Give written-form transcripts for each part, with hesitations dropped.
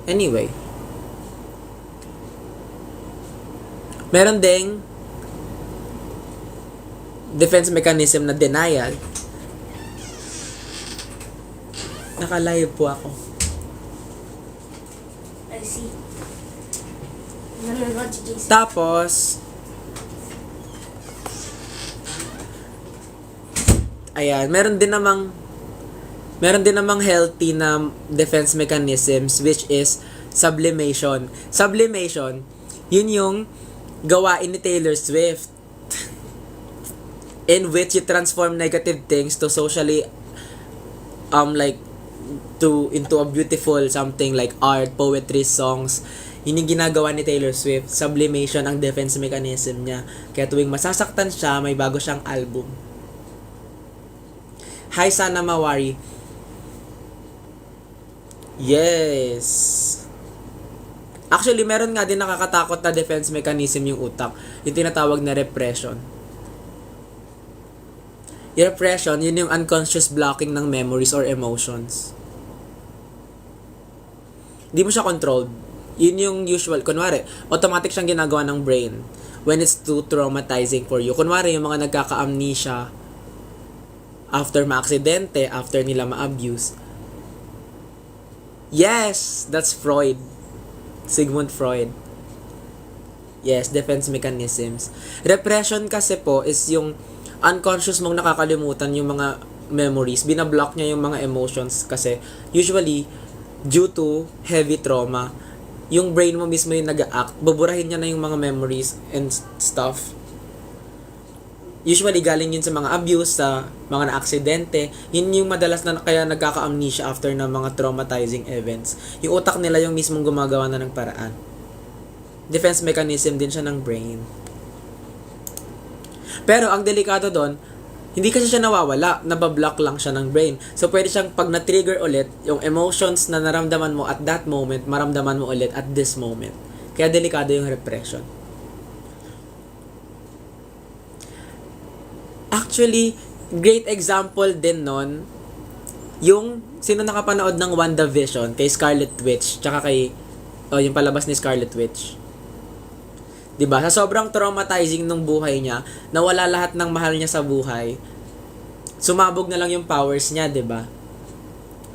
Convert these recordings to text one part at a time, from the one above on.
Anyway, meron ding defense mechanism na denial. Naka-live po ako. I see. Nanonood si Jason. Tapos, ayan, meron din namang healthy na defense mechanisms, which is sublimation. Sublimation, yun yung gawain ni Taylor Swift in which you transform negative things to socially like into a beautiful something like art, poetry, songs. Yun yung ginagawa ni Taylor Swift. Sublimation ang defense mechanism niya. Kaya tuwing masasaktan siya, may bago siyang album. Hi Sana Mawari. Yes. Actually, meron nga din nakakatakot na defense mechanism yung utak. Yung tinatawag na repression. Yung repression, yun yung unconscious blocking ng memories or emotions. Di mo siya controlled. Yun yung usual. Kunwari, automatic siyang ginagawa ng brain when it's too traumatizing for you. Kunwari, yung mga nagkaka-amnesia after ma-aksidente, after nila ma-abuse. Yes, that's Freud. Sigmund Freud. Yes, defense mechanisms. Repression kasi po is yung unconscious mong nakakalimutan yung mga memories. Binablock niya yung mga emotions kasi usually due to heavy trauma, yung brain mo mismo yung nag-act, buburahin niya na yung mga memories and stuff. Usually galing yun sa mga abuse, sa mga na-aksidente. Yun yung madalas na kaya nagkaka-amnesia after ng mga traumatizing events. Yung utak nila yung mismong gumagawa na ng paraan. Defense mechanism din siya ng brain. Pero ang delikado doon, hindi kasi siya nawawala, nabablock lang siya ng brain. So pwede siyang pag na-trigger ulit, yung emotions na naramdaman mo at that moment, maramdaman mo ulit at this moment. Kaya delikado yung repression. Actually, great example din nun, yung sino nakapanood ng WandaVision kay Scarlet Witch, tsaka kay yung palabas ni Scarlet Witch. 'Di ba? Sa sobrang traumatizing ng buhay niya, nawala lahat ng mahal niya sa buhay. Sumabog na lang yung powers niya, 'di ba?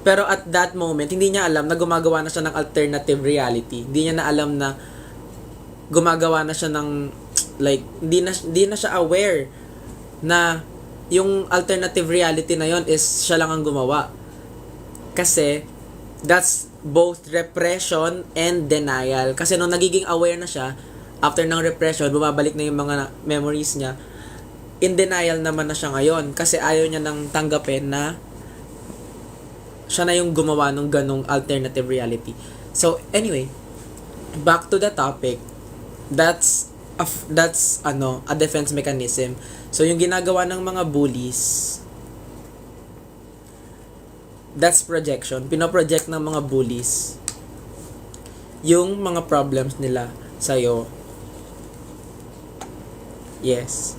Pero at that moment, hindi niya alam na gumagawa na siya ng alternative reality. Hindi niya na alam na gumagawa na siya ng like hindi na siya aware na yung alternative reality na yon is siya lang ang gumawa. Kasi that's both repression and denial. Kasi nung nagiging aware na siya, after ng repression, bumabalik na yung mga memories niya. In denial naman na siya ngayon kasi ayaw niya nang tanggapin na siya na yung gumawa ng ganong alternative reality. So, anyway, back to the topic. That's a defense mechanism. So, yung ginagawa ng mga bullies, that's projection. Pinoproject ng mga bullies yung mga problems nila sa'yo. Yes.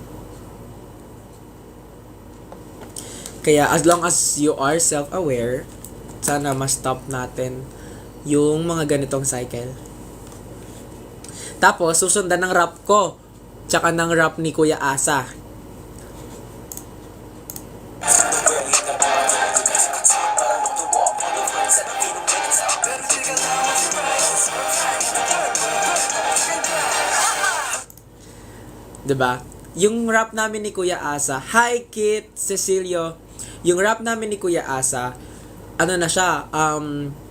Kaya as long as you are self-aware, sana ma-stop natin yung mga ganitong cycle. Tapos, susundan ng rap ko, tsaka ng rap ni Kuya Asa. Diba? Yung rap namin ni Kuya Asa, hi Kit, Cecilio, yung rap namin ni Kuya Asa, ano na siya,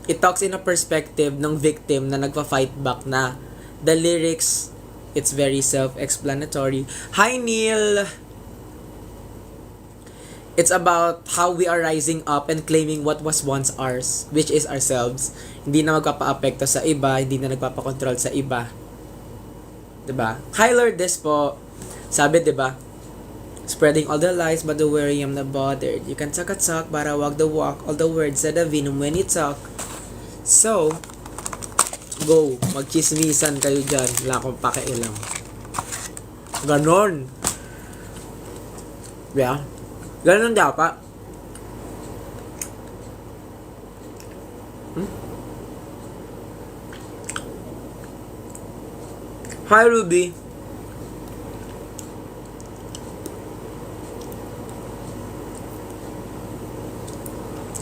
it talks in a perspective ng victim na nagpa-fight back na. The lyrics, it's very self-explanatory. Hi Neil! It's about how we are rising up and claiming what was once ours, which is ourselves. Hindi na magpapa-apekto sa iba, hindi na nagpapakontrol sa iba. Diba? Hi Lourdes po. Sabi, diba? Spreading all the lies, but the worry I'm not bothered. You can talk a talk, but I walk the walk. All the words said the venom when you talk. So, go. Magchismisan kayo dyan. Wala akong pakialam. Ganon. Yeah. Ganon dapat. Hi, Ruby.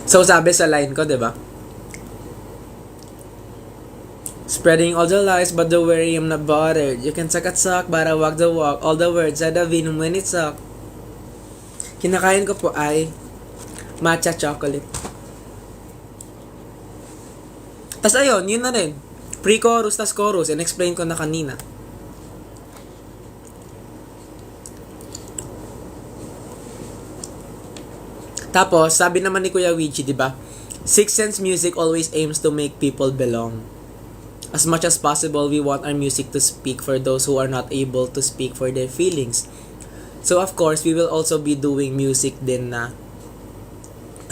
So, sabi sa line ko, di ba? Spreading all the lies, but don't worry, I'm not bothered. You can suck at suck, but I walk the walk. All the words said I've been when it's suck. Kinakain ko po ay matcha chocolate. Tas ayun, yun na rin. Pre-chorus, tas chorus. In-explain ko na kanina. Tapos, sabi naman ni Kuya Ouija, di ba? Sixth Sense music always aims to make people belong. As much as possible, we want our music to speak for those who are not able to speak for their feelings. So, of course, we will also be doing music din na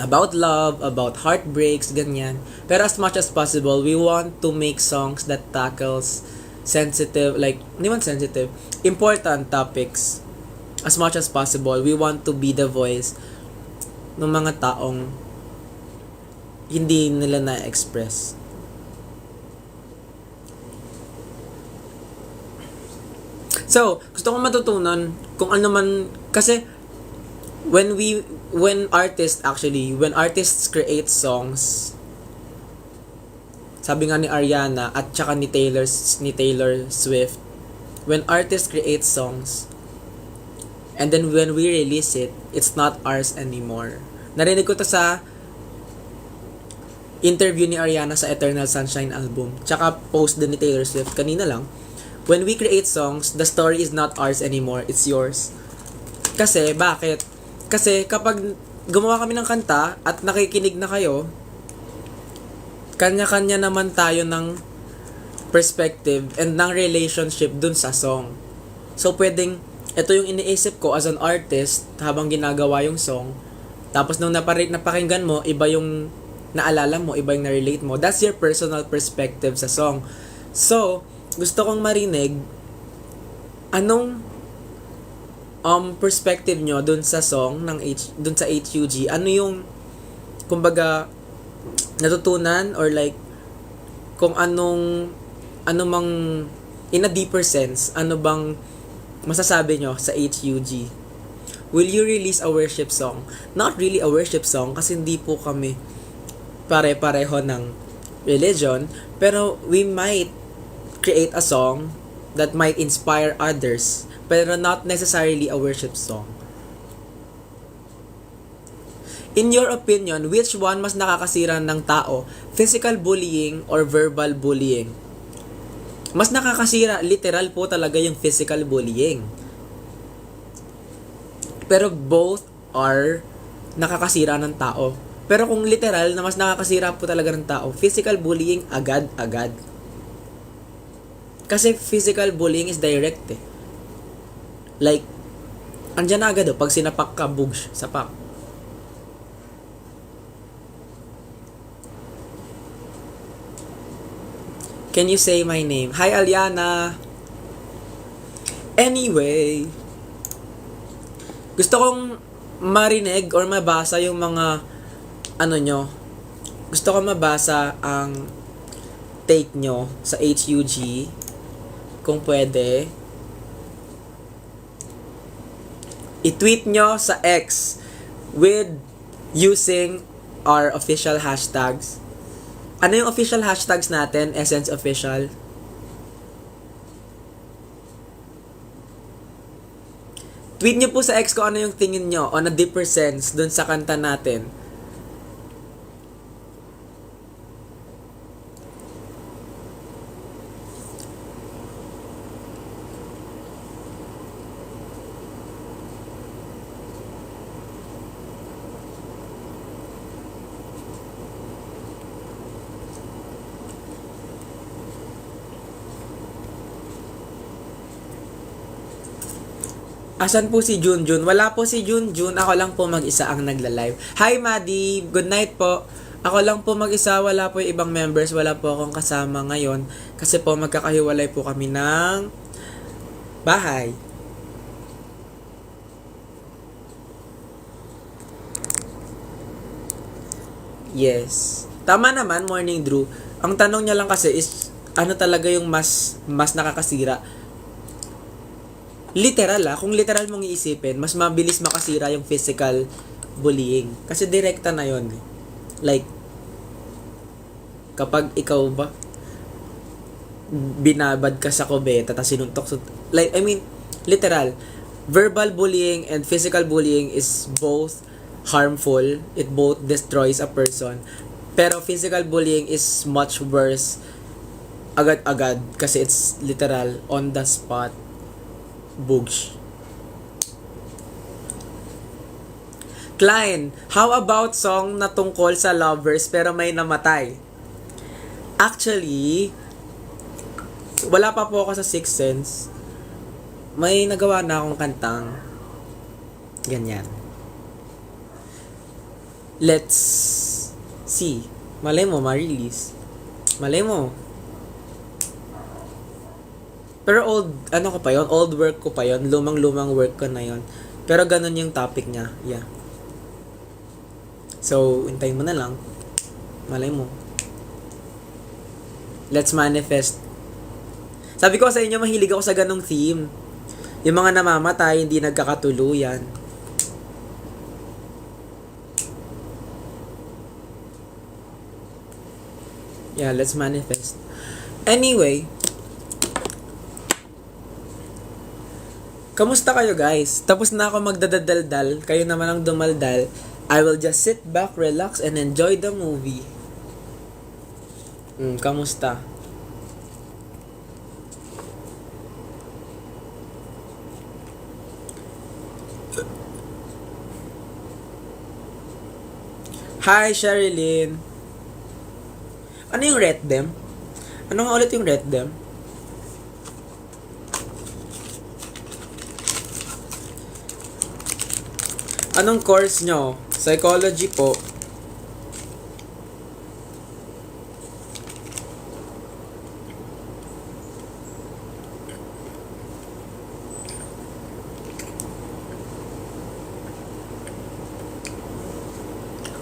about love, about heartbreaks, ganyan. Pero as much as possible, we want to make songs that tackles sensitive, like, hindi man sensitive, important topics. As much as possible, we want to be the voice ng mga taong hindi nila na-express. So, gusto kong matutunan kung ano man, kasi when artists create songs, sabi nga ni Ariana at saka ni Taylor Swift, when artists create songs and then when we release it, it's not ours anymore. Narinig ko to sa interview ni Ariana sa Eternal Sunshine album, tsaka post din ni Taylor Swift kanina lang. When we create songs, the story is not ours anymore, it's yours. Kasi, bakit? Kasi kapag gumawa kami ng kanta at nakikinig na kayo, kanya-kanya naman tayo ng perspective and ng relationship dun sa song. So, pwedeng, ito yung iniisip ko as an artist habang ginagawa yung song. Tapos nung napakinggan mo, iba yung naalala mo, iba yung na-relate mo. That's your personal perspective sa song. So, gusto kong marinig anong perspective nyo dun sa song dun sa HUG. Ano yung kumbaga natutunan or like kung ano mang in a deeper sense, ano bang masasabi nyo sa HUG? Will you release a worship song? Not really a worship song kasi hindi po kami pare-pareho ng religion, pero we might create a song that might inspire others, pero not necessarily a worship song. In your opinion, which one mas nakakasira ng tao? Physical bullying or verbal bullying? Mas nakakasira, literal po talaga yung physical bullying. Pero both are nakakasira ng tao. Pero kung literal na mas nakakasira po talaga ng tao, physical bullying agad-agad. Kasi physical bullying is direct eh. Like, andyan na agad pag sinapak ka, bugs, sapak. Can you say my name? Hi, Aliana! Anyway, gusto kong marinig or mabasa yung mga gusto kong mabasa ang take nyo sa HUG. Kung pwede, i-tweet nyo sa X with using our official hashtags. Ano yung official hashtags natin? Essence Official. Tweet nyo po sa X kung ano yung tingin nyo on a deeper sense dun sa kanta natin. Asan po si Junjun? Wala po si Junjun. Ako lang po mag-isa ang nagla-live. Hi, Maddie! Good night po. Ako lang po mag-isa. Wala po yung ibang members. Wala po akong kasama ngayon. Kasi po magkakahiwalay po kami ng bahay. Yes. Tama naman, Morning Drew. Ang tanong niya lang kasi is, ano talaga yung mas nakakasira? Literal kung literal mong iisipin, mas mabilis makasira yung physical bullying. Kasi direkta na yon. Like, kapag ikaw ba, binabad ka sa kubeta, tapos sinuntok, like, I mean, literal, verbal bullying and physical bullying is both harmful. It both destroys a person. Pero physical bullying is much worse agad-agad kasi it's literal on the spot. Bugs. Klein, how about song na tungkol sa lovers pero may namatay? Actually, wala pa po ako sa Sixth Sense. May nagawa na akong kantang ganyan. Let's see. Malay mo, ma-release. Malay mo. Pero old work ko pa yon, lumang work ko na yon. Pero ganun yung topic niya, yeah. So, hintayin mo na lang. Malay mo. Let's manifest. Sabi ko sa inyo, mahilig ako sa ganung theme. Yung mga namamatay, hindi nagkakatuluyan. Yeah, let's manifest. Anyway, kamusta kayo guys? Tapos na ako magdadaldal. Kayo naman ang dumaldal. I will just sit back, relax, and enjoy the movie. Kamusta? Hi, Sherilyn. Ano yung rate them? Ano nga ulit yung rate them? Anong course nyo? Psychology po.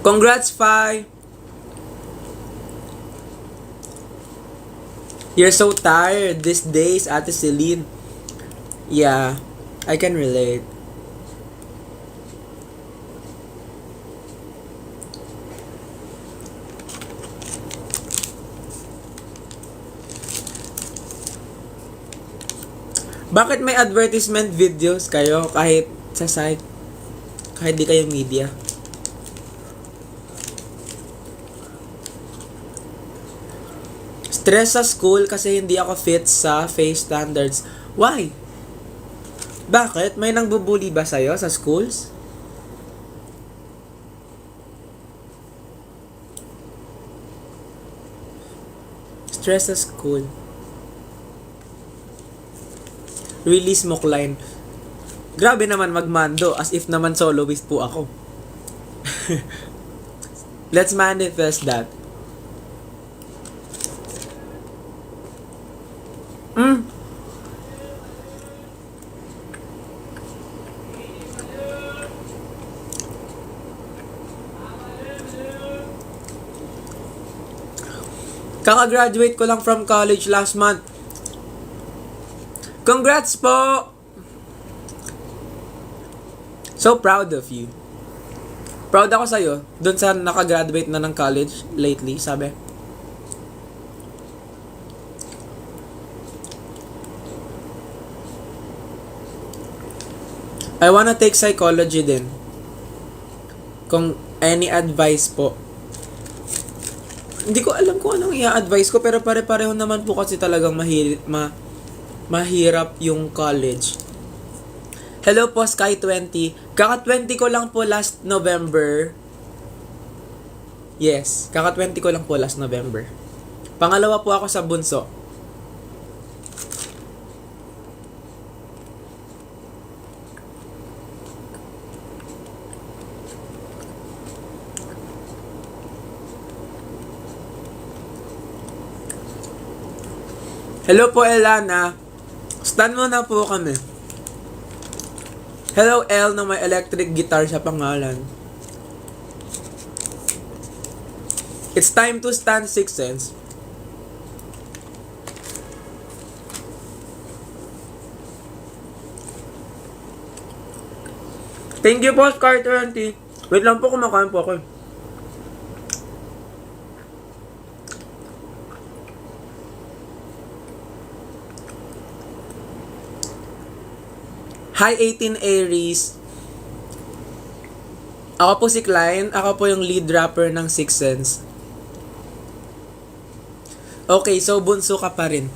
Congrats, Fi! You're so tired these days, Ate Celine. Yeah, I can relate. Bakit may advertisement videos kayo kahit sa site? Kahit di kayo media? Stress sa school kasi hindi ako fit sa face standards. Why? Bakit? May nangbubuli ba sa'yo sa schools? Stress sa school. Release mo, Klein. Grabe naman magmando as if naman soloist po ako. Let's manifest that. Kaka-graduate ko lang from college last month. Congrats po! So proud of you. Proud ako sa'yo. Doon sa nakagraduate na ng college lately, sabi. I wanna take psychology din. Kung any advice po. Hindi ko alam kung anong i-advise ko, pero pare-pareho naman po kasi talagang mahirap yung college. Hello po, Sky20. Kaka-20 ko lang po last November. Yes, kaka-20 ko lang po last November. Pangalawa po ako sa bunso. Hello po, Elana. Stan mo na po kami. Hello, El, na may electric guitar sa pangalan. It's time to stand Sixth Sense. Thank you po, Carter Auntie. Wait lang po, kumakain po ako. Hi 18 Aries. Ako po si Klein. Ako po yung lead rapper ng Six Sense. Okay, so bunso ka pa rin.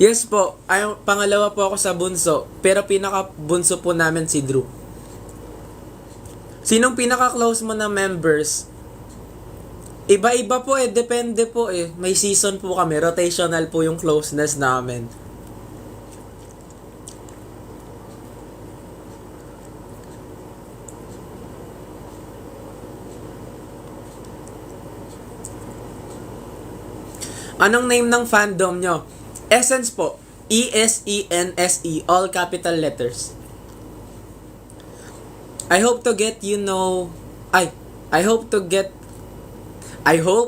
Yes po, pangalawa po ako sa bunso. Pero pinaka-bunso po namin si Drew. Sinong pinaka-close mo na members? Iba-iba po depende po May season po kami, rotational po yung closeness namin. Anong name ng fandom nyo? Essence po. ESENSE. All capital letters. I hope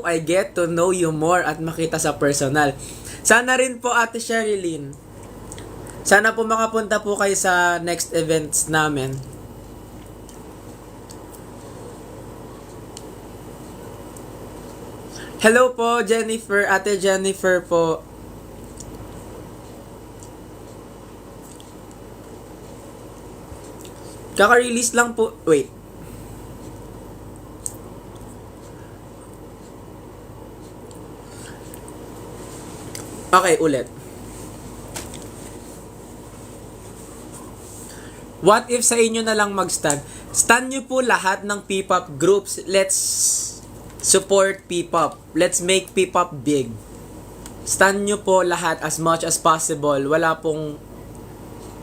I get to know you more at makita sa personal. Sana rin po, Ate Sherilyn. Sana po makapunta po kayo sa next events namin. Hello po, Jennifer. Ate Jennifer po. Kaka-release lang po. Wait. Okay, ulit. What if sa inyo na lang mag-stand? Stand nyo po lahat ng P-pop groups. Let's support P-pop. Let's make P-pop big. Stand nyo po lahat as much as possible. Wala pong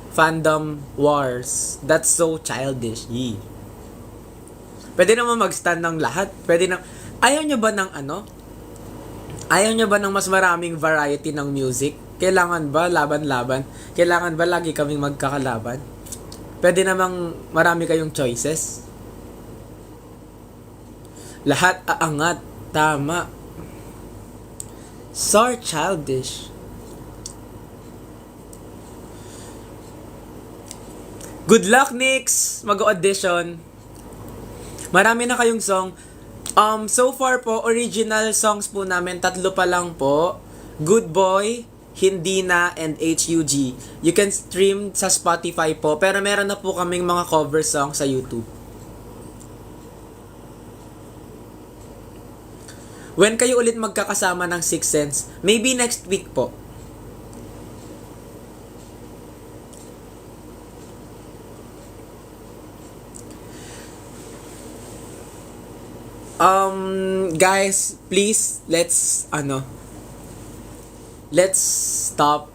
fandom wars. That's so childish. Yee. Pwede naman mag-stand ng lahat. Pwede na. Ayaw nyo ba ng ano? Ayaw nyo ba ng mas maraming variety ng music? Kailangan ba laban-laban? Kailangan ba lagi kaming magkakalaban? Pwede namang marami kayong choices. Lahat aangat. Tama. So childish. Good luck, Nix! Mag-audition. Marami na kayong song. So far po, original songs po namin, 3 pa lang po. Good Boy, Hindi Na, and HUG. You can stream sa Spotify po, pero meron na po kaming mga cover songs sa YouTube. When kayo ulit magkakasama ng Six Sense? Maybe next week po. Guys, please, let's stop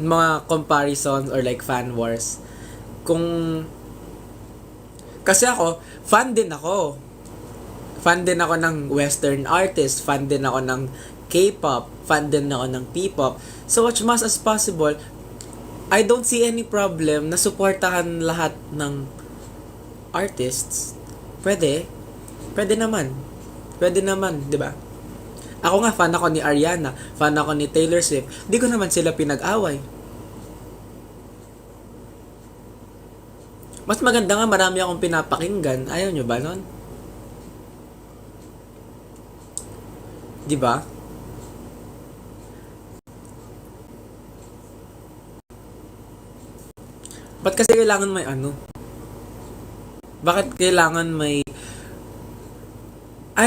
mga comparisons or like fan wars. Kasi ako, fan din ako ng Western artist, fan din ako ng K-pop, fan din ako ng P-pop. So as much as possible, I don't see any problem na suportahan lahat ng artists. Pwede naman, 'di ba? Ako nga, fan ako ni Ariana, fan ako ni Taylor Swift. Di ko naman sila pinag-away. Mas maganda nga, marami akong pinapakinggan. Ayaw nyo ba nun? Di ba? Ba't kasi kailangan may ano? Bakit kailangan may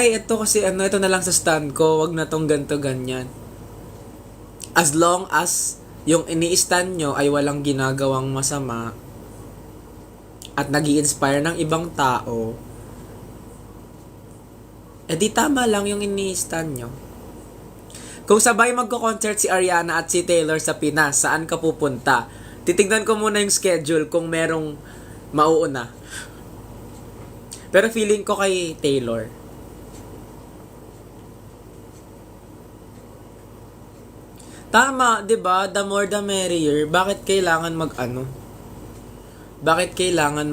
ito kasi ito na lang sa stand ko, wag na tong ganto ganyan. As long as yung ini-stand nyo ay walang ginagawang masama at nag-i-inspire ng ibang tao, di tama lang yung ini-stand nyo. Kung sabay magko-concert si Ariana at si Taylor sa Pinas, saan ka pupunta? Titignan ko muna yung schedule kung merong mauuna. Pero feeling ko kay Taylor. Tama, 'di ba? The more the merrier. Bakit kailangan Bakit kailangan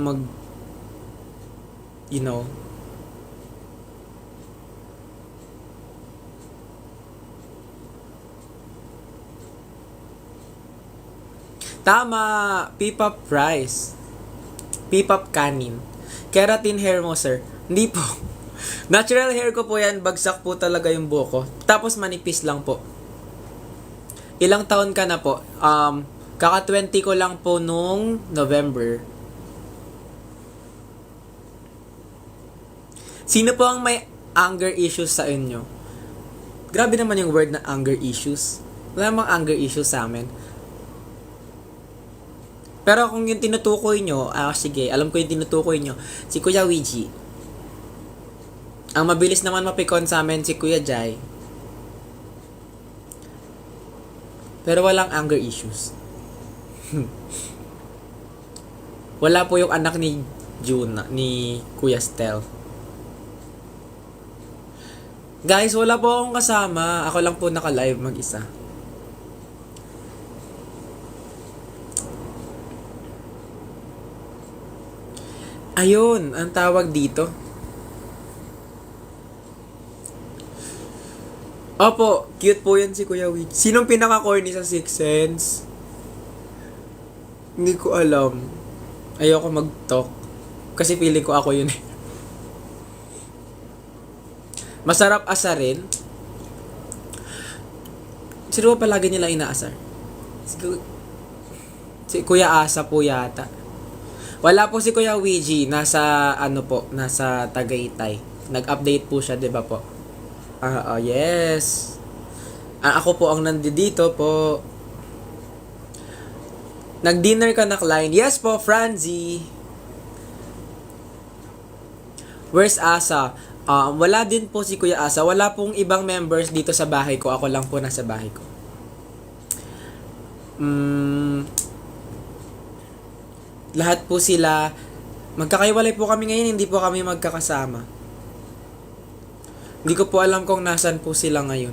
Tama, P-pop rice. P-pop kanin. Keratin hair mo, sir. Hindi po. Natural hair ko po yan, bagsak po talaga yung buhok ko. Tapos manipis lang po. Ilang taon ka na po? Kaka-20 ko lang po nung November. Sino po ang may anger issues sa inyo? Grabe naman yung word na anger issues. Wala namang anger issues sa amin. Pero kung yung tinutukoy nyo, sige, alam ko yung tinutukoy nyo, si Kuya Ouija. Ang mabilis naman mapikon sa amin si Kuya Jai. Pero walang anger issues. Wala po yung anak ni June, ni Kuya Stel. Guys, wala po akong kasama. Ako lang po naka-live mag-isa. Ayun, ang tawag dito. Opo, cute po yan si Kuya Witch. Sinong pinaka-corny sa Sixth Sense? Hindi ko alam. Ayoko mag-talk. Kasi feeling ko ako yun eh. Masarap asarin. Sino ba palagi nila inaasar? Si Kuya Asa po yata. Wala po si Kuya Ouija. Nasa nasa Tagaytay. Nag-update po siya, 'di ba po? Yes. Ako po ang nandito po. Nag-dinner ka na, Klein? Yes po, Franzi. Where's Asa? Wala din po si Kuya Asa. Wala pong ibang members dito sa bahay ko. Ako lang po nasa bahay ko. Lahat po sila, magkakaiwalay po kami ngayon, hindi po kami magkakasama. Hindi ko po alam kung nasan po sila ngayon.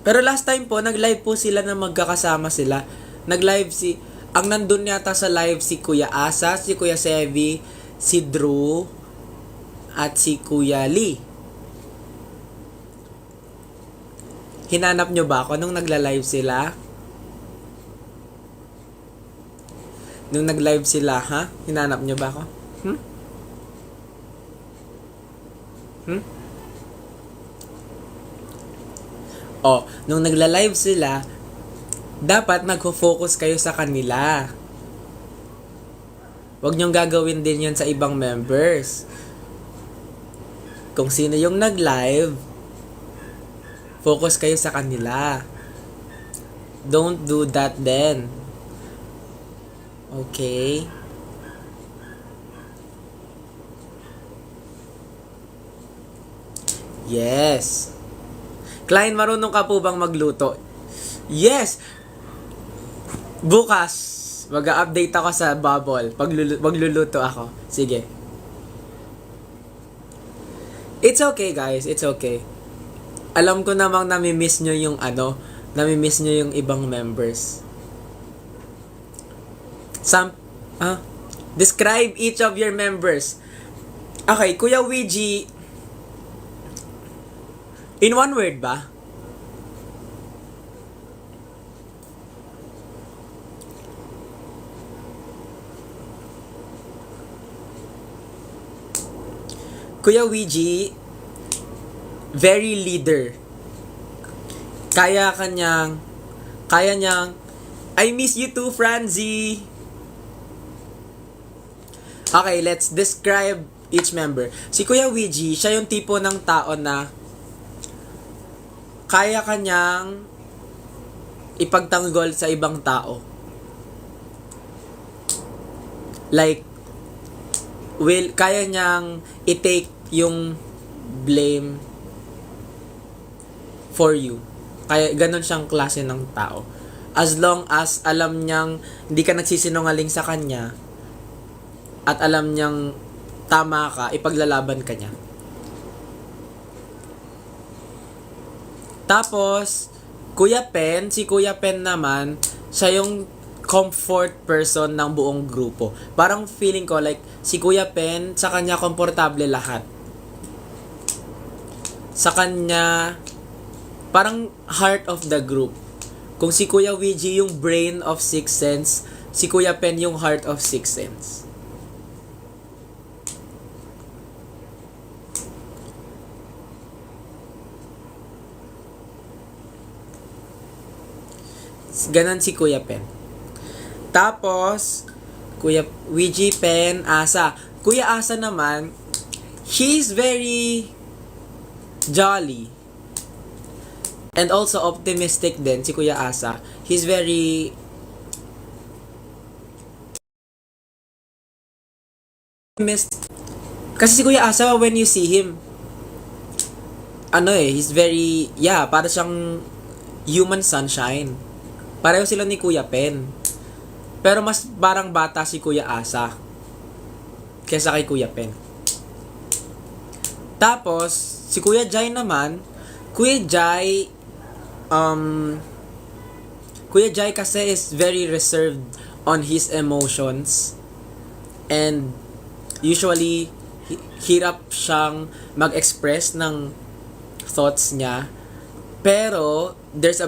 Pero last time po, nag-live po sila na magkakasama sila. Ang nandun yata sa live si Kuya Asa, si Kuya Sevi, si Drew, at si Kuya Lee. Hinanap nyo ba ako nung nagla-live sila? Nung nag-live sila, ha? Hinanap nyo ba ako? Nung nagla-live sila, dapat nagfo-focus kayo sa kanila. Huwag nyong gagawin din yun sa ibang members. Kung sino yung nag-live, focus kayo sa kanila. Don't do that then. Okay? Yes. Klein, marunong ka po bang magluto? Yes! Bukas, mag-update ako sa Bubble. Magluluto ako. Sige. It's okay, guys. It's okay. Alam ko namang nami-miss nyo yung nami-miss nyo yung ibang members. Describe each of your members. Okay, Kuya Ouija. In one word ba? Kuya Ouija, very leader. Kaya niyang, I miss you too, Franzi. Okay, let's describe each member. Si Kuya Ouija, siya yung tipo ng tao na kaya kanyang ipagtanggol sa ibang tao. Like, kaya niyang i-take yung blame for you. Kaya ganun siyang klase ng tao. As long as alam niyang hindi ka nagsisinungaling sa kanya at alam niyang tama ka, ipaglalaban ka niya. Tapos, si Kuya Pen naman, siya yung comfort person ng buong grupo. Parang feeling ko like si Kuya Pen, sa kanya komportable lahat. Sa kanya, parang heart of the group. Kung si Kuya Ouija yung brain of Sixth Sense, si Kuya Pen yung heart of Sixth Sense. Ganon si Kuya Pen. Tapos, Kuya Ouija, Pen, Asa. Kuya Asa naman, he's very jolly. And also optimistic din si Kuya Asa. He's very optimistic. Kasi si Kuya Asa, when you see him, he's very, para siyang human sunshine. Pareho sila ni Kuya Pen. Pero mas parang bata si Kuya Asa kesa kay Kuya Pen. Tapos, si Kuya Jai naman, Kuya Jai kasi is very reserved on his emotions. And usually, hirap siyang mag-express ng thoughts niya. Pero there's a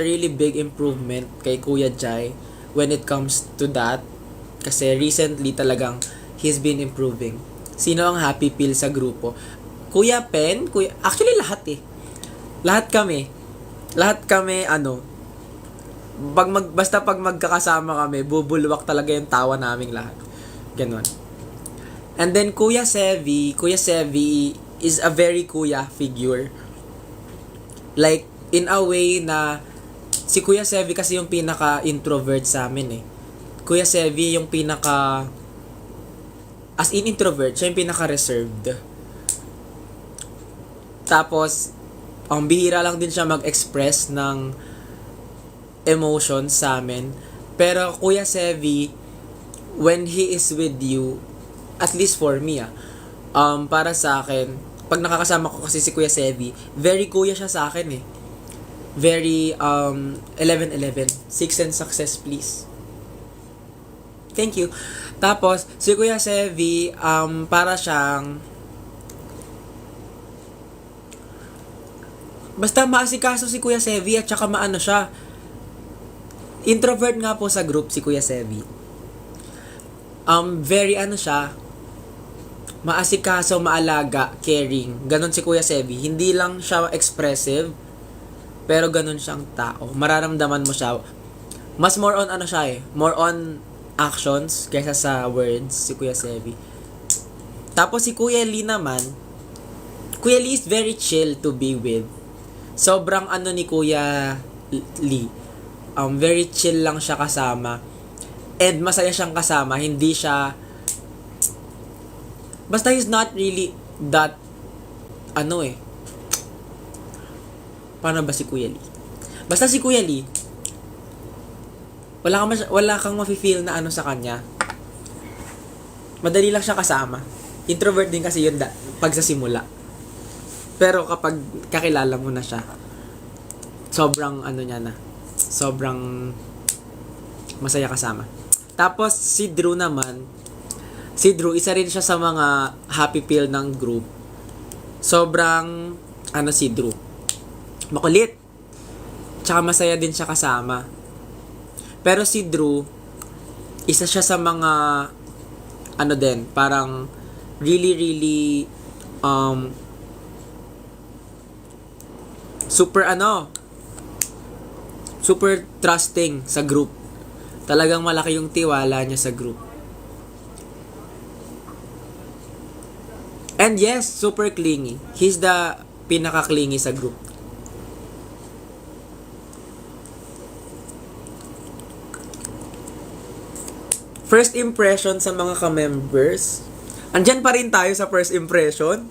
really big improvement kay Kuya Jai when it comes to that, kasi recently talagang he's been improving. Sino ang happy pill sa grupo? Kuya Pen, actually lahat lahat kami basta pag magkakasama kami, bubulwak talaga yung tawa naming lahat. Ganon. And then Kuya Sevi is a very kuya figure. Like, in a way na si Kuya Sevi kasi yung pinaka-introvert sa amin Kuya Sevi yung as in introvert, siya yung pinaka-reserved. Tapos, ang bihira lang din siya mag-express ng emotions sa amin. Pero Kuya Sevi, when he is with you, at least for me para sa akin, pag nakakasama ko kasi si Kuya Sevi, very kuya siya sa akin Very 11-11. 6 and success please. Thank you. Tapos si Kuya Sevi para siyang basta maasikaso si Kuya Sevi at saka maano siya. Introvert nga po sa group si Kuya Sevi. Very siya, maasikaso, maalaga, caring. Ganon si Kuya Sevi. Hindi lang siya expressive, pero ganon siyang tao. Mararamdaman mo siya. Mas more on more on actions kaysa sa words si Kuya Sevi. Tapos si Kuya Lee naman, Kuya Lee is very chill to be with. Sobrang ni Kuya Lee. Very chill lang siya kasama. And masaya siyang kasama. Hindi siya, basta he's not really that paano ba si Kuya Lee? Basta si Kuya Lee, wala kang mafe-feel na sa kanya. Madali lang siya kasama. Introvert din kasi yun pag sa simula. Pero kapag kakilala mo na siya, sobrang sobrang masaya kasama. Tapos si Drew naman, isa rin siya sa mga happy pill ng group. Sobrang si Drew, makulit, tsaka masaya din siya kasama. Pero si Drew, isa siya sa mga din, parang really super trusting sa group. Talagang malaki yung tiwala niya sa group. And yes, super clingy. He's the pinaka-clingy sa group. First impression sa mga ka-members. Andyan pa rin tayo sa first impression.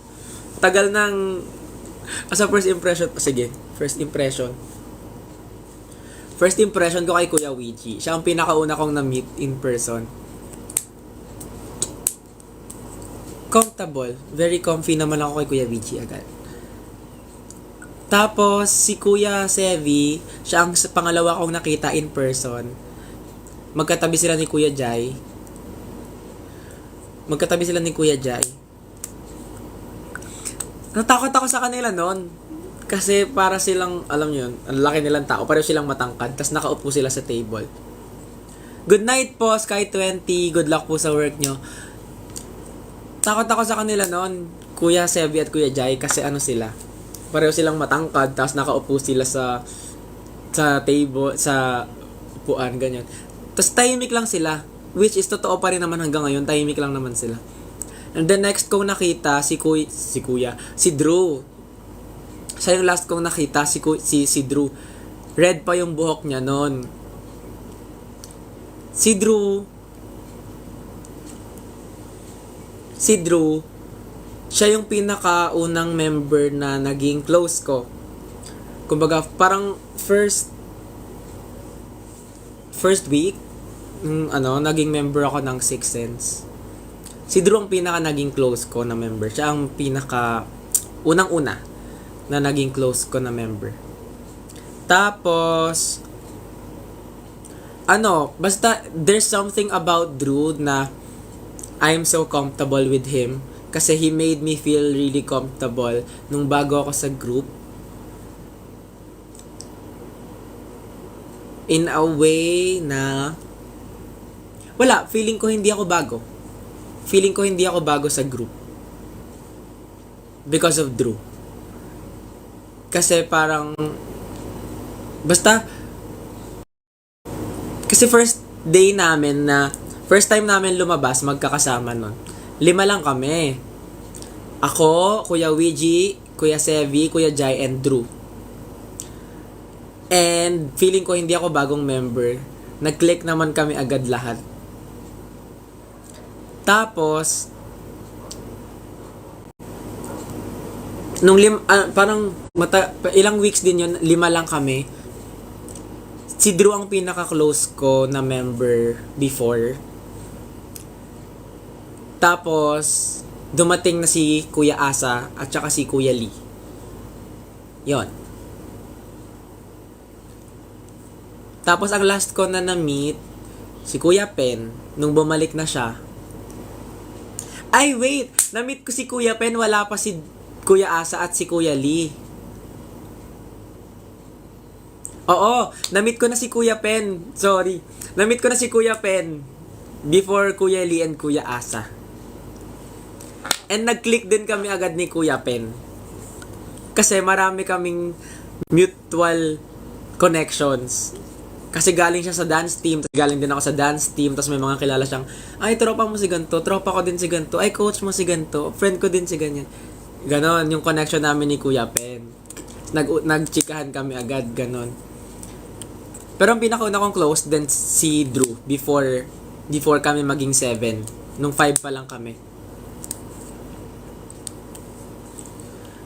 Tagal ng sa first impression. Sige, first impression. First impression ko kay Kuya Ouija. Siya ang pinakauna kong na-meet in person. Comfortable. Very comfy naman ako kay Kuya Ouija agad. Tapos, si Kuya Sevi, siya ang pangalawa kong nakita in person. Magkatabi sila ni Kuya Jai. Natakot ako sa kanila noon. Kasi para silang, alam nyo yun, ang laki nilang tao, pareho silang matangkad, tas nakaupo sila sa table. Good night po, Sky20, good luck po sa work nyo. Takot ako sa kanila noon, Kuya Sevi at Kuya Jai, kasi sila, pareho silang matangkad, tas nakaupo sila sa sa table, sa upuan, ganyan. Tapos tahimik lang sila. Which is totoo pa rin naman hanggang ngayon, tahimik lang naman sila. And then next kong nakita, si Drew. Siya yung last kong nakita, si Drew. Red pa yung buhok niya noon. Si Drew, siya yung pinakaunang member na naging close ko. Kumbaga, parang first week, naging member ako ng Sixth Sense. Si Drew ang pinaka naging close ko na member. Siya ang pinaka unang-una na naging close ko na member. Tapos, basta there's something about Drew na I'm so comfortable with him kasi he made me feel really comfortable nung bago ako sa group. In a way na feeling ko hindi ako bago. Feeling ko hindi ako bago sa group. Because of Drew. Kasi parang kasi first time namin lumabas, magkakasama nun. 5 lang kami. Ako, Kuya Ouija, Kuya Sevi, Kuya Jai, and Drew. And feeling ko hindi ako bagong member. Nag-click naman kami agad lahat. Tapos, ilang weeks din yun, 5 lang kami. Si Drew ang pinaka-close ko na member before. Tapos, dumating na si Kuya Asa at saka si Kuya Lee. Yon. Tapos, ang last ko na na-meet, si Kuya Pen, nung bumalik na siya. Ay, wait! Na-meet ko si Kuya Pen, wala pa si Kuya Asa at si Kuya Lee. Oo, na-meet ko na si Kuya Pen. Sorry. Na-meet ko na si Kuya Pen before Kuya Lee and Kuya Asa. And nag-click din kami agad ni Kuya Pen. Kasi marami kaming mutual connections. Kasi galing siya sa dance team, tapos galing din ako sa dance team, tapos may mga kilala siyang, ay, tropa mo si ganito, tropa ko din si ganito, ay, coach mo si ganito, friend ko din si ganyan. Ganon, yung connection namin ni Kuya Pen. Nagchikahan kami agad, ganon. Pero ang pinakauna kong close din si Drew before kami maging 7. Nung 5 pa lang kami.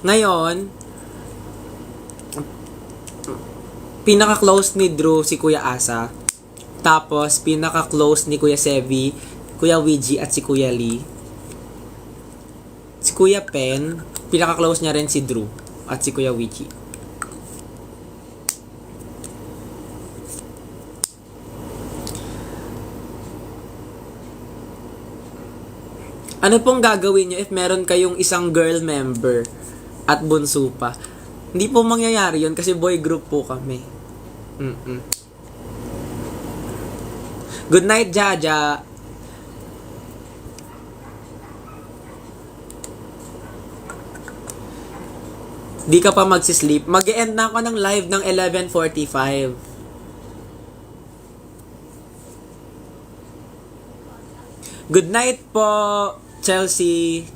Ngayon, pinaka-close ni Drew si Kuya Asa. Tapos, pinaka-close ni Kuya Sevi, Kuya Ouija at si Kuya Lee. Si Kuya Pen, pinaka-close niya rin si Drew at si Kuya Ouija. Ano pong gagawin nyo if meron kayong isang girl member at bunso pa? Hindi po mangyayari yun kasi boy group po kami. Good night, Jaja. Di ka pa magsisleep. Mag-e-end na ako ng live ng 11:45. Good night po, Chelsea.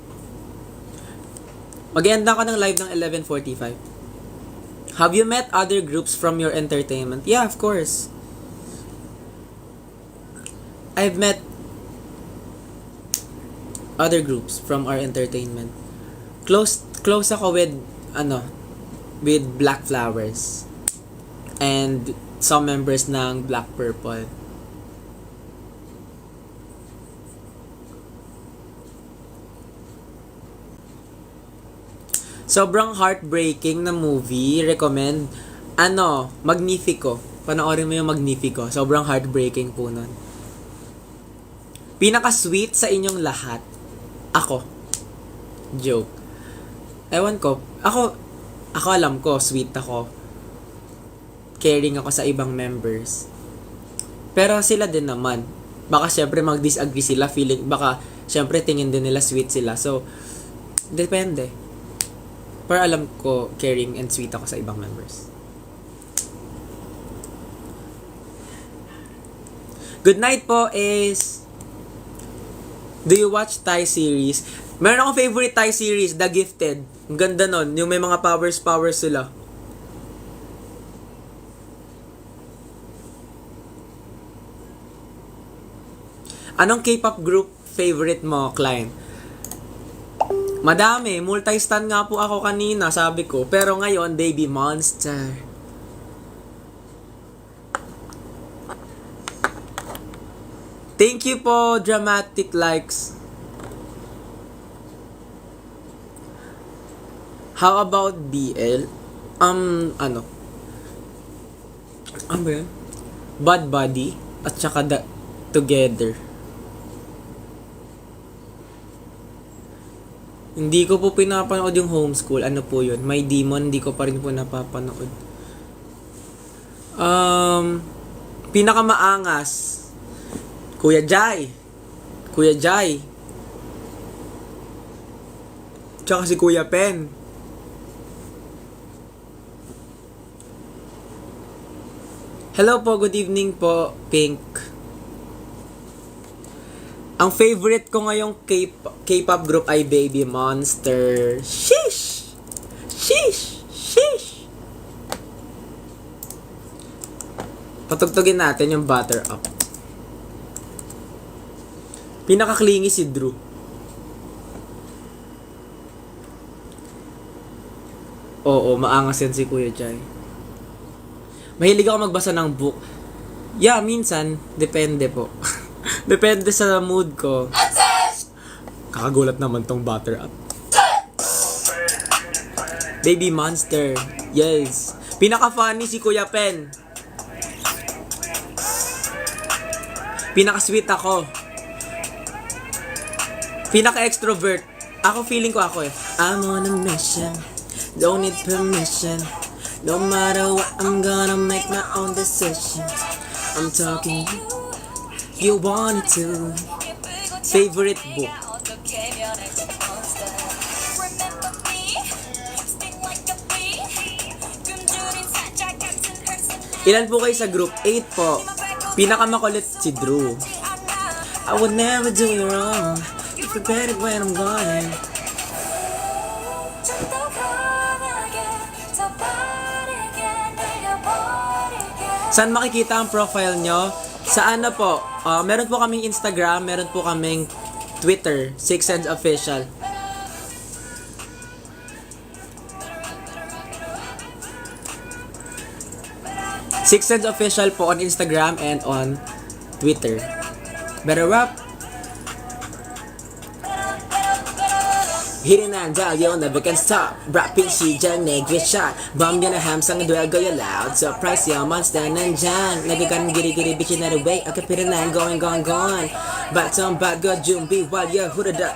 Mag-e-end na ako ng live ng 11:45. Have you met other groups from your entertainment? Yeah, of course. I've met other groups from our entertainment. Close ako with Black Flowers and some members ng Black Purple. Sobrang heartbreaking na movie. Recommend. Magnifico. Panoorin mo yung Magnifico. Sobrang heartbreaking po nun. Pinaka-sweet sa inyong lahat. Ako. Joke. Ewan ko. Ako alam ko, sweet ako. Caring ako sa ibang members. Pero sila din naman. Baka syempre mag-disagree sila. Baka syempre tingin din nila sweet sila. So, depende. Pero alam ko, caring and sweet ako sa ibang members. Good night po is... Do you watch Thai series? Meron akong favorite Thai series, The Gifted. Ang ganda nun. Yung may mga powers sila. Anong K-pop group favorite mo, Klein? Madami. Multi-stan nga po ako kanina, sabi ko. Pero ngayon, Baby Monster. Thank you po, dramatic likes. How about BL? Ano ba yun? Bad Buddy at saka Together. Hindi ko po pinapanood yung Homeschool. Ano po yun? My Demon, hindi ko pa rin po napapanood. Pinakamaangas. Kuya Jai. Tsaka si Kuya Pen. Hello po, good evening po, Pink. Ang favorite ko ngayong K-pop group ay Baby Monster. Sheesh! Patugtugin natin yung Butter Up. Pinaka-clingy si Drew. Oo, maangas yan si Kuya Jai. Mahilig ako magbasa ng book. Yeah, minsan. Depende po. Depende sa mood ko. Kakagulat naman tong Butter Up. Baby Monster. Yes. Pinaka-funny si Kuya Pen. Pinaka-sweet ako. Pinaka-extrovert. Ako, feeling ko ako eh. I'm on a mission. Don't need permission. No matter what, I'm gonna make my own decision. I'm talking you wanted to. Favorite book. Ilan po kayo sa group? 8 po. Pinakamakulit si Drew. I would never do you wrong. You forget it when I'm gone. Saan makikita ang profile nyo? Sa ano po? Meron po kaming Instagram, meron po kaming Twitter, Six Sense Official. Six Sense Official po on Instagram and on Twitter. Better rap. Hitting that dial, you'll never can stop. Rapping 시작 내게 shot. 밤연의 함성은 되고 you're loud. Surprise your monster 난장. 내게 가는 길이 빛이 나를 way. 어깨피를 난 going. 바텀 바꿔 준비 while you're hooded up.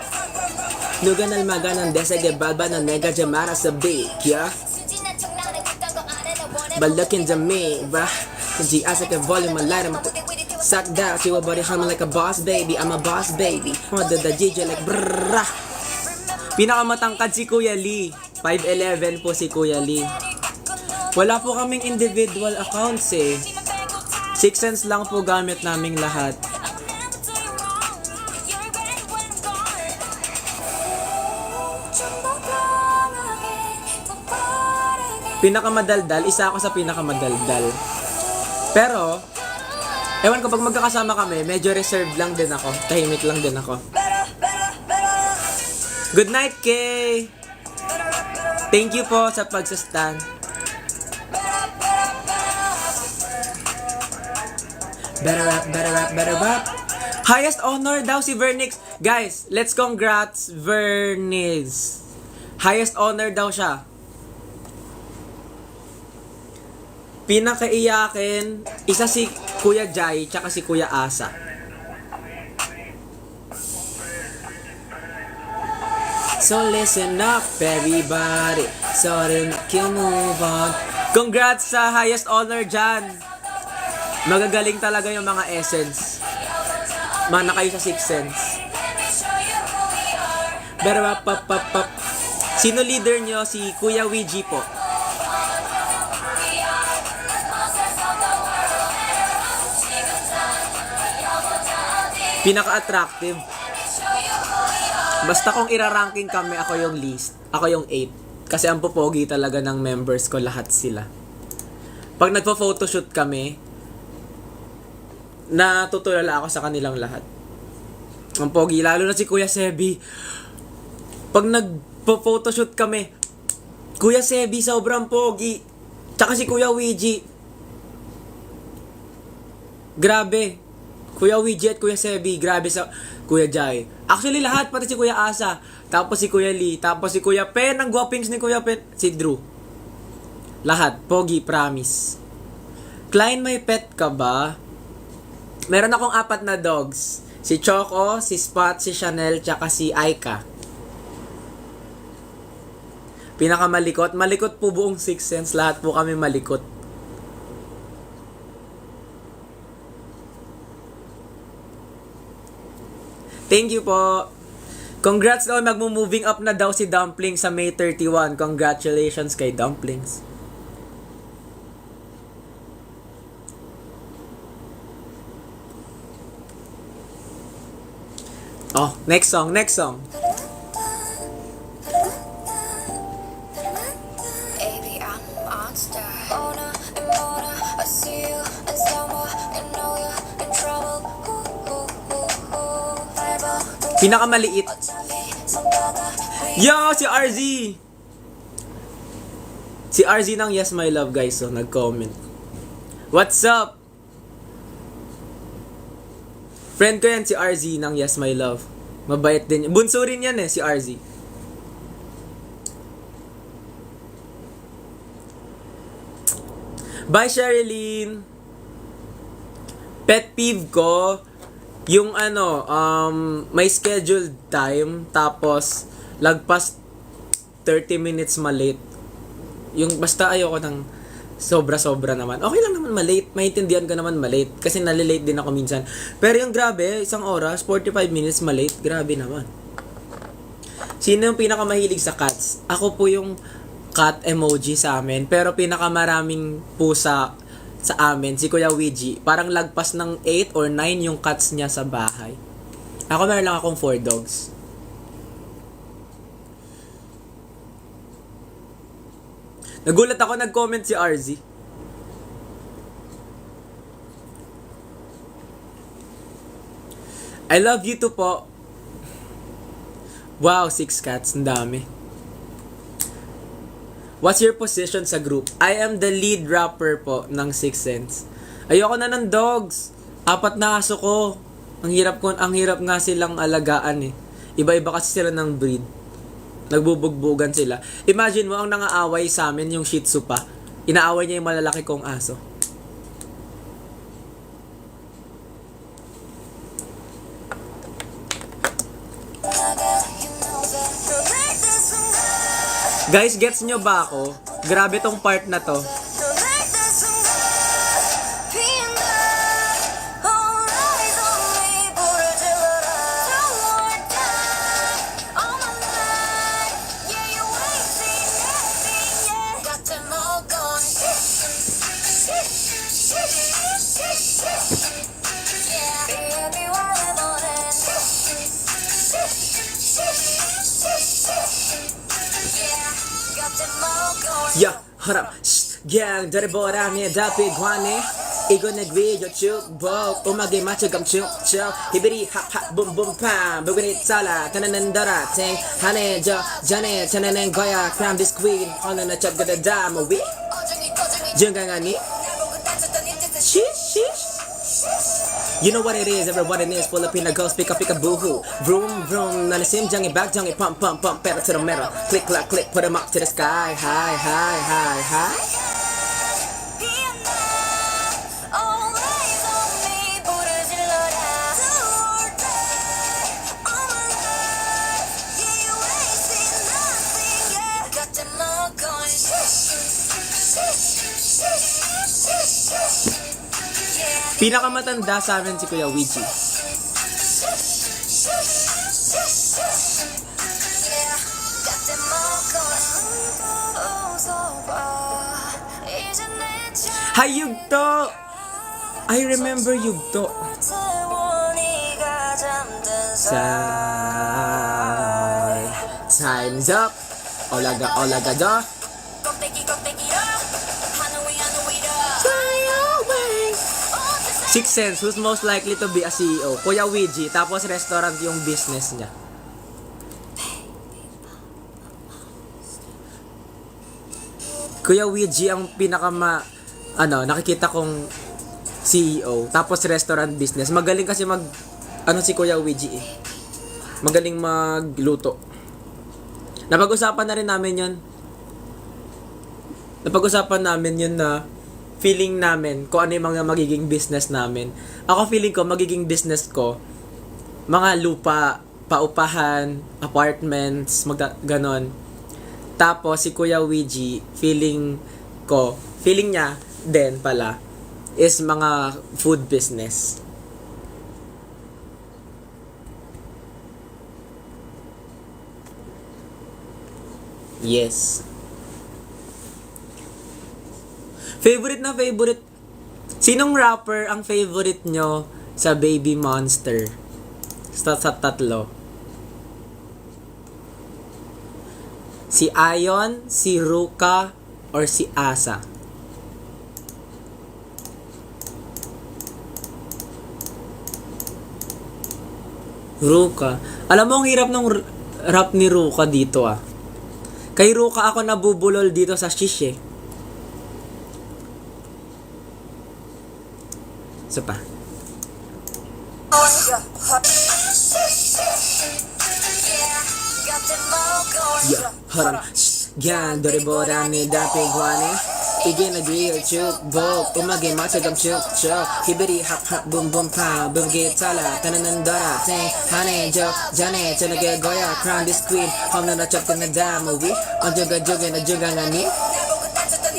누가 날 막았는데 세게 밟아는 내가 좀 알아서 beat, yeah. But look in the mirror. Kunji asa ka volume light. Suck down, 지워버려 humming like a boss baby. I'm a boss baby. Mother the DJ like brrrr. Pinakamatangkad si Kuya Lee. 5'11 po si Kuya Lee. Wala po kaming individual accounts eh. Six Sense lang po gamit naming lahat. Pinakamadaldal, isa ako sa pinakamadaldal. Pero, ewan ko pag magkakasama kami, medyo reserved lang din ako. Tahimik lang din ako. Good night, Kay! Thank you po sa pagsastan. Better rap. Highest honor daw si Vernix. Guys, let's congrats Vernix. Highest honor daw siya. Pinakaiyakin, isa si Kuya Jai, tsaka si Kuya Asa. So listen up, everybody. Sorry, you move on. Congrats sa highest honor dyan. Magagaling talaga yung mga essence. Mana kayo sa Six Sense. Pero pap. Sino leader nyo? Si Kuya Ouija po. Pinaka-attractive. Basta kung iraranking kami, ako yung least. Ako yung 8. Kasi ang popogi talaga ng members ko, lahat sila. Pag nagpo-photoshoot kami, natutulala ako sa kanilang lahat. Ang pogi, lalo na si Kuya Sebi. Pag nagpo-photoshoot kami, Kuya Sebi, sobrang pogi. Tsaka si Kuya Ouija. Grabe. Kuya Ouija at Kuya Sebi, grabe sa Kuya Jai. Actually, lahat, pati si Kuya Asa. Tapos si Kuya Lee. Tapos si Kuya Pen. Ang guwapings ni Kuya Pen. Si Drew. Lahat. Pogi, promise. Klein, may pet ka ba? Meron akong 4 na dogs. Si Choco, si Spot, si Chanel, tsaka si Aika. Pinakamalikot. Malikot po buong Sixth Sense. Lahat po kami malikot. Thank you po. Congrats daw, magmo-moving up na daw si Dumplings sa May 31. Congratulations kay Dumplings. Oh, next song. Baby, I'm a monster. Owner and motor, I see you and somewhere and know you're in trouble. Pinakamaliit. Yo, si RZ! Si RZ ng Yes My Love, guys, so nag-comment. What's up? Friend ko yan, si RZ ng Yes My Love. Mabait din. Bunso rin yan si RZ. Bye, Sherilyn! Pet peeve ko, yung may scheduled time, tapos lagpas 30 minutes malate. Yung basta ayoko ng sobra-sobra naman. Okay lang naman malate. Maintindihan ko naman malate. Kasi nalilate din ako minsan. Pero yung grabe, 1 oras, 45 minutes malate. Grabe naman. Sino yung pinakamahilig sa cats? Ako po yung cat emoji sa amin. Pero pinakamaraming pusa sa amin, si Kuya Ouija. Parang lagpas ng 8 or 9 yung cats niya sa bahay. Ako meron lang akong 4 dogs. Nagulat ako, nag-comment si RZ. I love you too po. Wow, 6 cats. Ang dami. What's your position sa group? I am the lead rapper po ng Sixth Sense. Ayoko na ng dogs. 4 na aso ko. Ang hirap nga silang alagaan Iba-iba kasi sila ng breed. Nagbubugbugan sila. Imagine mo, ang nangaaway sa amin yung Shih Tzu pa. Inaaway niya yung malalaki kong aso. Guys, gets nyo ba ako? Grabe tong part na to. Ya, harap, gang, dari borangnya dapat guane. Igo nagvideo chukbo, umagi machugam chuk, hibiri hap hap bum bum pam, bugunit sala, tananandara, ting, hane jo, jane, tananen goya, cram biscuit, hono na chap gada damo wi. Jungangani. Shish. You know what it is, everyone it is, pull up in a ghost, pick up boohoo. Vroom, vroom, nanasim, jangi back, jangi pump, pedal to the metal. Click, clack, click, put 'em up to the sky. High. Pinakamatanda sa amin si Kuya Ouija. Hi, Yugto! I remember Yugto. side. Time's up. Olaga, olaga, da. 껍데기 껍데기야 하늘 위 하늘 위로 Fly away. Sixth Sense, who's most likely to be a CEO? Kuya Ouija, tapos restaurant yung business niya. Kuya Ouija ang nakikita kong CEO, tapos restaurant business. Magaling kasi si Kuya Ouija eh. Magaling magluto. Napag-usapan na rin namin yun. Napag-usapan namin yun na feeling namin kung ano yung mga magiging business namin. Ako feeling ko, magiging business ko, mga lupa, paupahan, apartments, ganon. Tapos si Kuya Ouija, feeling niya din pala, is mga food business. Yes. Favorite. Sinong rapper ang favorite nyo sa Baby Monster? Sa tatlo. Si Ayon, si Ruka, or si Asa? Ruka. Alam mo, ang hirap ng rap ni Ruka dito ah. Kay Ruka ako nabubulol dito sa shish eh. Isa pa. Yeah, haram. Yan, doribodani dati guani. Igin na diyo chuk bok. Umagi magsagam chuk chuk. Hibiri hap hap boom boom pow. Bumgi tala, tananandara. Ting, hane, jo, jane, chalage goya. Crown this queen. Hom na chop ka na damawi. Ang juga juga na juga nga ni.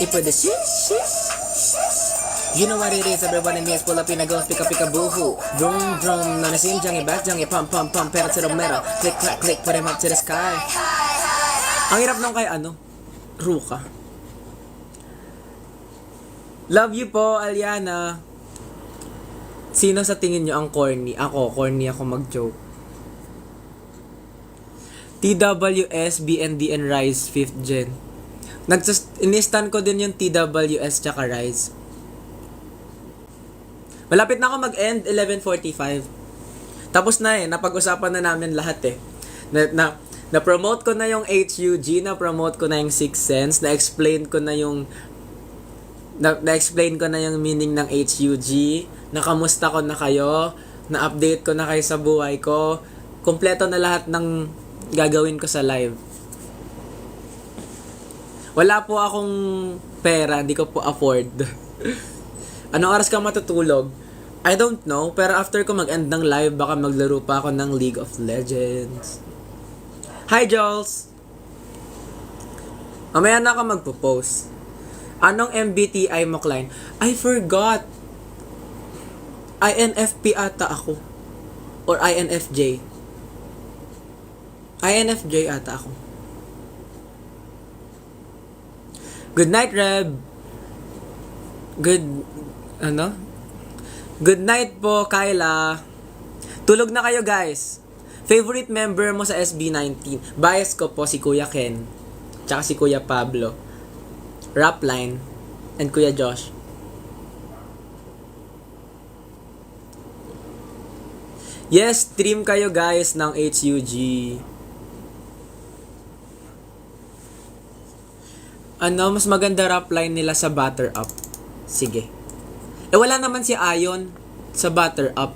Ipo the shit. You know what it is, everyone in this pull up in a ghost, pick up boohoo. Vroom vroom, nanasimjang ibajang pump pump pump, pero to the metal. Click clack click, put him up to the sky. Ang hirap nung kay Ruka. Love you po, Aliana. Sino sa tingin nyo ang corny? Corny ako mag-joke. TWS, BND, and Rise 5th Gen. Inistan ko din yung TWS tsaka Rise. Malapit na ako mag-end, 11:45. Tapos na napag-usapan na namin lahat eh. Na-promote ko na yung HUG, na-promote ko na yung Sixth Sense, na-explain ko na yung meaning ng HUG, nakamusta ko na kayo, na-update ko na kayo sa buhay ko, kompleto na lahat ng gagawin ko sa live. Wala po akong pera, hindi ko po afford. Anong oras ka matutulog? I don't know, pero after ko mag-end ng live, baka maglaro pa ako ng League of Legends. Hi, Jules! Mamaya na ako magpo-post. Anong MBTI mo, Klein? I forgot. INFP ata ako. Or INFJ. INFJ ata ako. Good night, Reb. Good night po, Kyla. Tulog na kayo, guys. Favorite member mo sa SB19? Bias ko po si Kuya Ken. Tsaka si Kuya Pablo. Rapline. And Kuya Josh. Yes, stream kayo, guys, ng HUG. Mas maganda rapline nila sa Butter Up. Sige. Wala naman si Ayon sa Butter Up.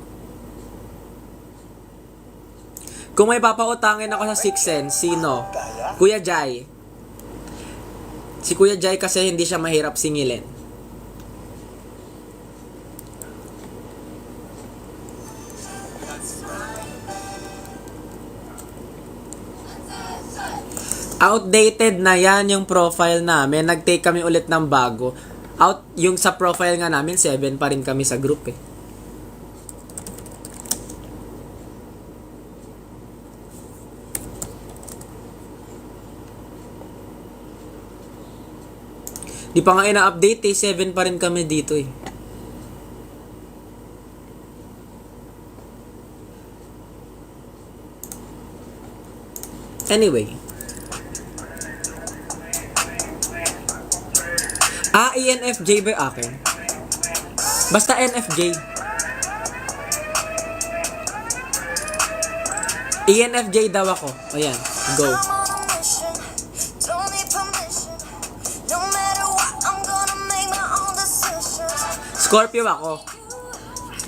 Kung may papautangin ako sa Sixth Sense, sino? Kuya Jai. Si Kuya Jai kasi hindi siya mahirap singilin. Outdated na yan yung profile namin. Nag-take kami ulit ng bago. Yung sa profile nga namin, 7 pa rin kami sa group eh. Di pa nga ina-update eh, 7 pa rin kami dito eh. Anyway. ENFJ ba yung akin? Basta NFJ. ENFJ daw ako. Ayan, go. I'm on a mission, don't need permission. No matter what, I'm gonna make my own decisions. Scorpio ako.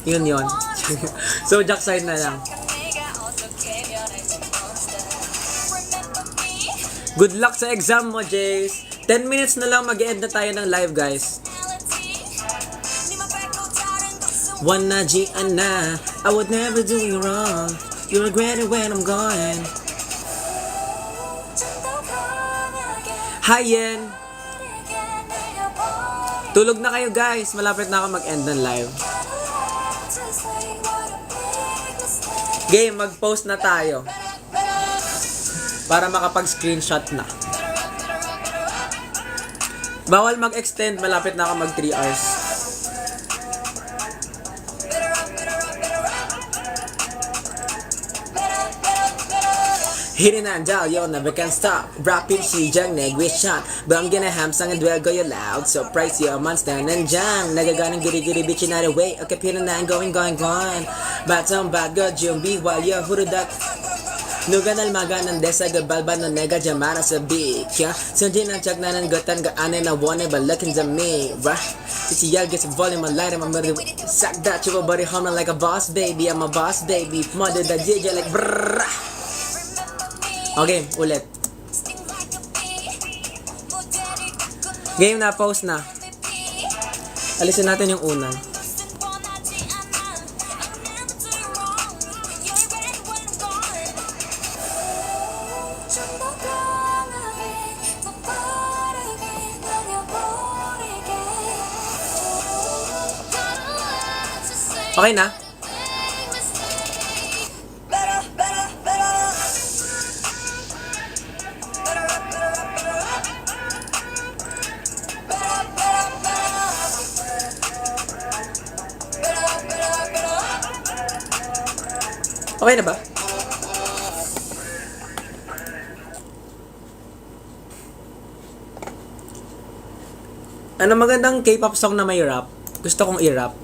Yun. Zodiac sign na lang. Good luck sa exam mo, Jace. 10 minutes na lang mag-end na tayo ng live, guys. Wanna G na, I would never do you wrong. You regret it when I'm gone. Hi, Yen. Tulog na kayo, guys. Malapit na ako mag-end ng live. Game, mag-post na tayo. Para makapag-screenshot na. Bawal mag-extend, malapit na ako mag 3 hours. Hitting and down, yo, never can stop. Rapping, sijang, negwisyan. Bang ginaham, sang and dwell, go you loud. So price, yo, monster, nandiyan. Nagaganang giri-giri, bitch, not away. Okay, pina na, going. Bad song, bad girl, Jumbi, while you're hurudak. Nugan almaga ng desa gabalba no nega jamara sa big ya Sunjin ang chag na ng gatan ga ane na wane ba looking to me right Titiyal gets a volume a light I'm a sack that you body humming like a boss baby I'm a boss baby mother da DJ like brrrr. Okay, ulit. Game na, pause na. Alisin natin yung unang. Okay na? Okay na ba? Ano magandang K-pop song na may rap? Gusto kong i-rap.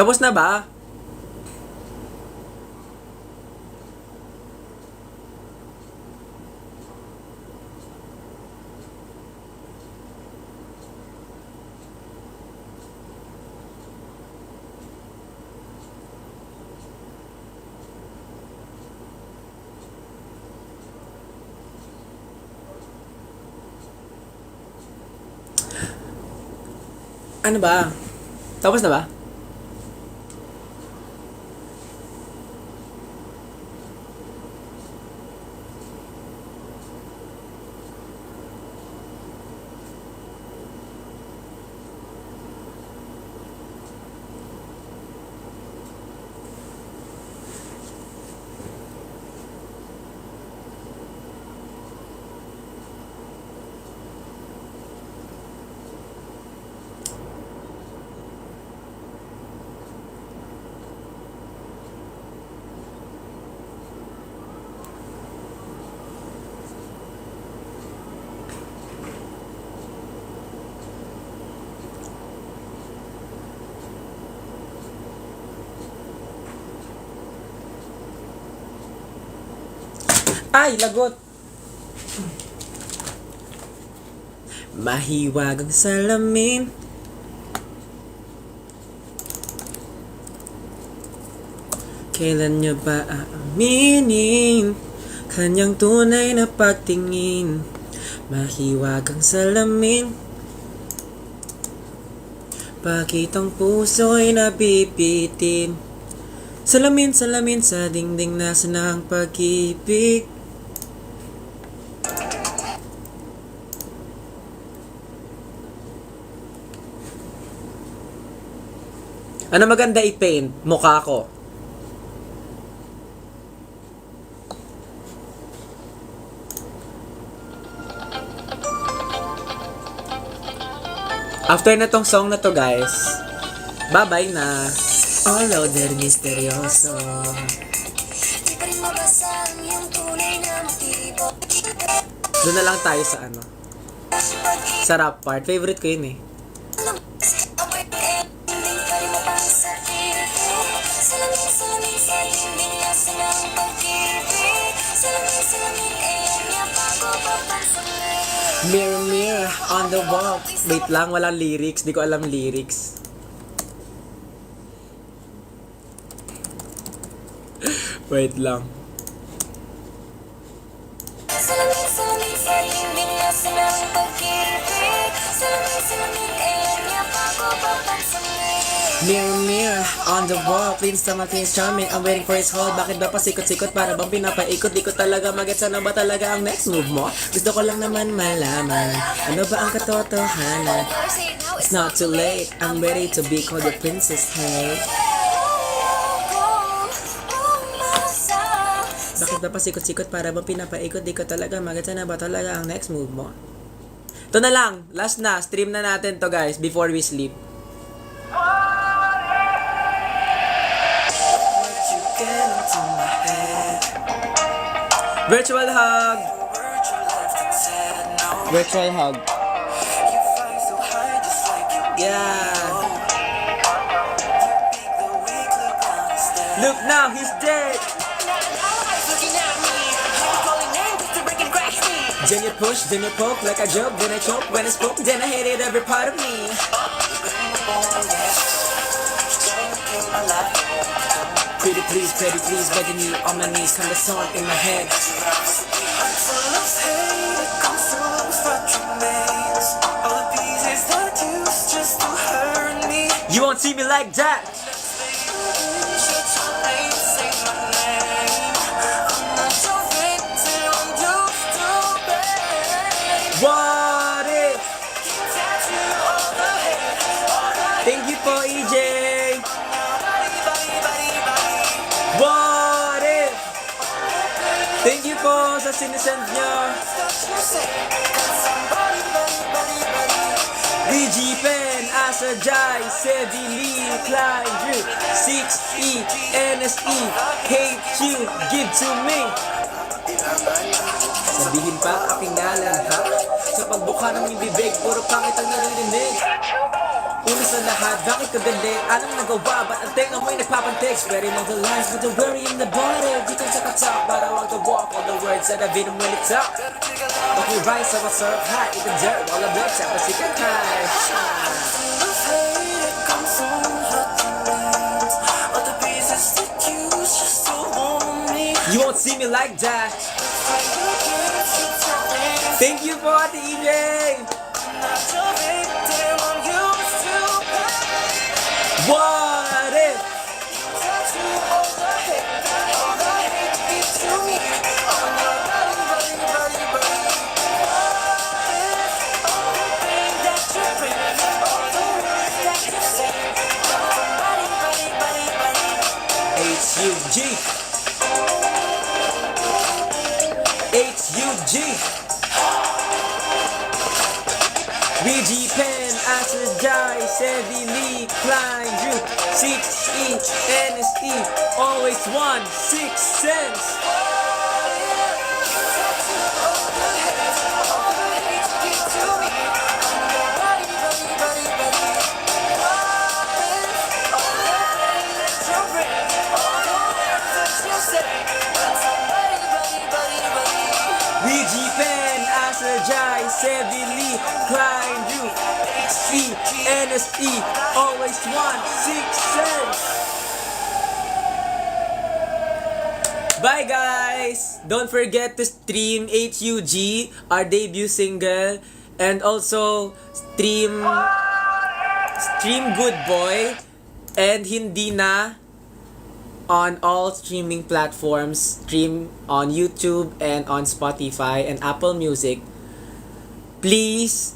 Tapos na ba? Ano ba? Tapos na ba? Ay, lagot! Mahiwag ang salamin. Kailan niya ba aaminin kanyang tunay na pagtingin? Mahiwag ang salamin. Bakit ang puso'y nabibitin? Salamin, salamin sa dingding, nasa na ang pag-ibig? Ano maganda i-paint? Mukha ko. After na tong song na to, guys, bye-bye na. Olo del misteryoso. Di pa rin mabasa ang iyong tunay na motibo. Doon na lang tayo sa ano. Sa rap part. Favorite ko yun eh. Amoy hindi pa rin mabasa salamin sa dingding nasa ng pag-ibig. Salamin niya bago papansamin. Mirror, mirror on the wall. Wait lang, walang lyrics. Di ko alam lyrics. Wait lang. Salamin sa dingding nasa ng pag-ibig. Salamin niya bago papansamin. Mirror, mirror on the wall. Please tell my things charming. I'm waiting for his call. Bakit ba pasikot-sikot? Para bang pinapaikot? Di ko talaga magets. Ano ba talaga ang next move mo? Gusto ko lang naman malaman. Ano ba ang katotohanan? It's not too late. I'm ready to be called your princess, hey. Bakit ba pasikot-sikot? Para bang pinapaikot? Di ko talaga magets. Ano ba talaga ang next move mo? Ito na lang. Last na. Stream na natin to, guys, before we sleep. Virtual hug! Virtual hug. Yeah! Look now, he's dead! Then you push, then you poke like a joke, then I choke when I spoke, then I hated every part of me. Pretty please, begging you on my knees, kind of song in my head. You won't see me like that. What if? Thank you for EJ. What if? Thank you po sa sinisend nyo. VG Pen, Asa Jai, Sevi Lee, Klein, Drew, 6E, NSE, hate you, give to me. Sabihin pa aking ngalan, ha? Sa pagbuka ng iyong bibig, puro pangit ang naririnig. Una sa lahat, bakit ka galing? Anong nagawa? Ba't ang tenga mo'y nagpapantig? Spreading all the lines with the worry in the body. Di ka sa katak, but I want to walk all the words that I've been when it's up. But we rise, so I surf high in the dirt while I'm blood tap, I can high. You won't see me like that. Thank you for the EJ. What if? HUG. HUG. VG Pen, Asa Jai, Sevi Lee, Klein, Drew, 6E, NSE, always 1-6 cents. VG Pen, Asa Jai, Sevi Lee, Klein, Drew, XE, NSE, always 1-6 cents. Bye guys! Don't forget to stream HUG, our debut single, and also stream Good Boy, and Hindi Na on all streaming platforms. Stream on YouTube and on Spotify and Apple Music. Please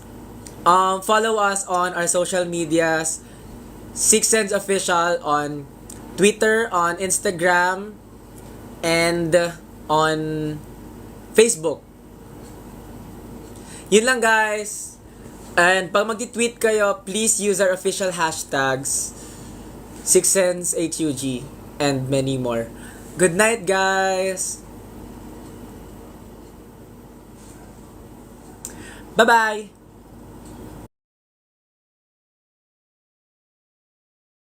follow us on our social medias Six Sense Official on Twitter, on Instagram, and on Facebook. Yun lang guys. And pag mag-tweet kayo, please use our official hashtags SixSenseHUG and many more. Good night guys. Bye-bye.